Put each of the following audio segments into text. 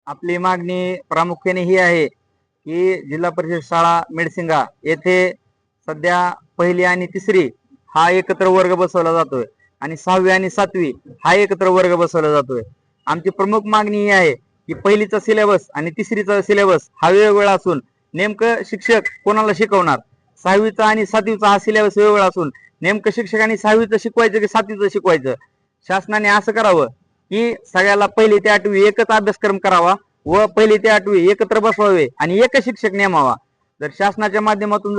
आपली मागणी प्रामुख्याने ही आहे की जिल्हा परिषद शाळा मेडसिंगा येथे सध्या पहिली आणि तिसरी हा एकत्र वर्ग बसवला जातोय आणि 6वी आणि 7वी हा एकत्र वर्ग बसवला जातोय। आमची प्रमुख मागणी ही आहे की पहिलीचा सिलेबस आणि तिसरीचा सिलेबस हा वेगवेगळा असून नेमकं शिक्षक कोणाला शिकवणार। 6वीचा आणि 7वीचा हा सिलेबस वेगवेगळा असून नेमकं शिक्षकांनी 6वीचं शिकवायचं की 7वीचं शिकवायचं। शासनाने असं करावं की सगळ्याला पहिली ते 8वी एकच अभ्यासक्रम करावा व पहिली ते 8वी एकत्र बसवावे आणि एकच शिक्षक नेमावा। जर शासनाच्या माध्यमातून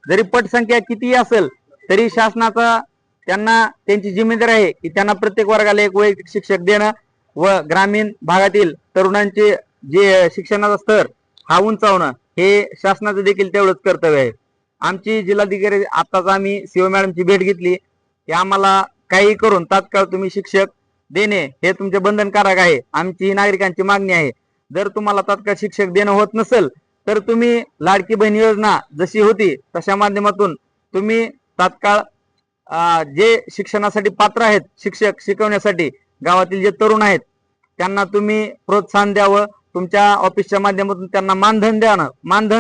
जरी पटसंख्या किती असेल तरी शासनाचा त्यांना त्यांची जिम्मेदारी आहे की त्यांना प्रत्येक वर्गाला एक वैयक्तिक शिक्षक देणं व ग्रामीण भागातील तरुणांचे जे शिक्षणाचा स्तर हा उंचावणं हे शासनाचं देखील तेवढंच कर्तव्य आहे। आमची जिल्हाधिकारी आताच आम्ही सीओ मॅडमची भेट घेतली की आम्हाला काही करून तात्काळ तुम्ही शिक्षक देणे हे तुमचे बंधनकारक आहे। आमची नागरिकांची मागणी आहे। जर तुम्हाला तात्काळ शिक्षक देणं होत नसेल तर तुम्ही लाडकी बहीण योजना जशी होती तशा माध्यमातून तुम्ही तात्काळ जे शिक्षणासाठी पात्र आहेत शिक्षक शिकवण्यासाठी गावातील जे तरुण आहेत त्यांना तुम्ही प्रोत्साहन द्यावं। तुमच्या ऑफिसच्या माध्यमातून त्यांना मानधन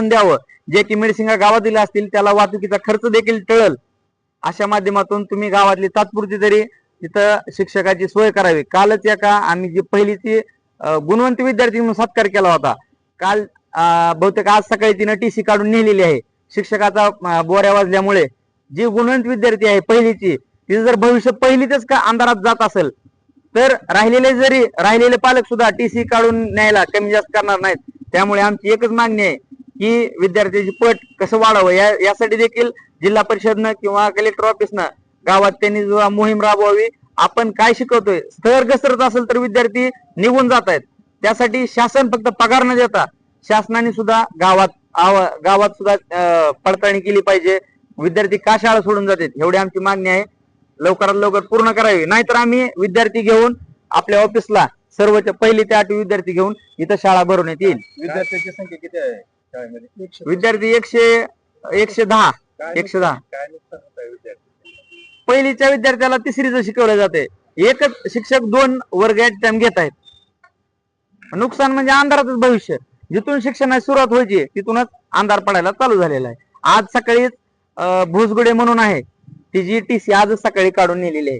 द्यावं जे की मेडसिंगा गावातील असतील त्याला वाहतुकीचा खर्च देखील टळल। अशा माध्यमातून तुम्ही गावातली तात्पुरती तरी तिथं शिक्षकाची सोय करावी। कालच एका आम्ही जी पहिलीची गुणवंत विद्यार्थी म्हणून सत्कार केला होता। काल बहुतेक आज सकाळी तिनं टीसी काढून नेलेली आहे। शिक्षकाचा बोऱ्या वाजल्यामुळे जी गुणवंत विद्यार्थी आहे पहिलीची तिचं जर भविष्य पहिलीतच का अंधारात जात असेल तर राहिलेले पालक सुद्धा टीसी काढून न्यायला कमी जास्त करणार नाहीत। त्यामुळे आमची एकच मागणी आहे की विद्यार्थ्याची पट कसं वाढावं यासाठी देखील जिल्हा परिषदनं किंवा कलेक्टर ऑफिसनं गावात त्यांनी मोहीम राबवावी। आपण काय शिकवतोय स्तर घसरत असेल तर विद्यार्थी निघून जात आहेत। त्यासाठी शासन फक्त पगार न देता शासनाने सुद्धा गावात सुद्धा पडताळणी केली पाहिजे। विद्यार्थी का शाळा सोडून जातात एवढी आमची मागणी आहे। लवकरात लवकर पूर्ण करावी नाहीतर आम्ही विद्यार्थी घेऊन आपल्या ऑफिसला सर्वच्या पहिली ते 8वी विद्यार्थी घेऊन इथं शाळा भरवण्यात येईल। विद्यार्थ्यांची संख्या किती आहे शाळेमध्ये? विद्यार्थी 110 काय नुकसान होत आहे विद्यार्थी? पहिलीच्या विद्यार्थ्याला तिसरीचं शिकवलं जाते। एकच शिक्षक 2 वर्ग ऍट टाइम घेत आहेत। नुकसान म्हणजे अंधारातच भविष्य। जिथून शिक्षणाची सुरुवात व्हायची तिथूनच अंधार पडायला चालू झालेला आहे। आज सकाळीच भुसगुडे म्हणून आहे तिची टीसी आजच सकाळी काढून नेलेली आहे।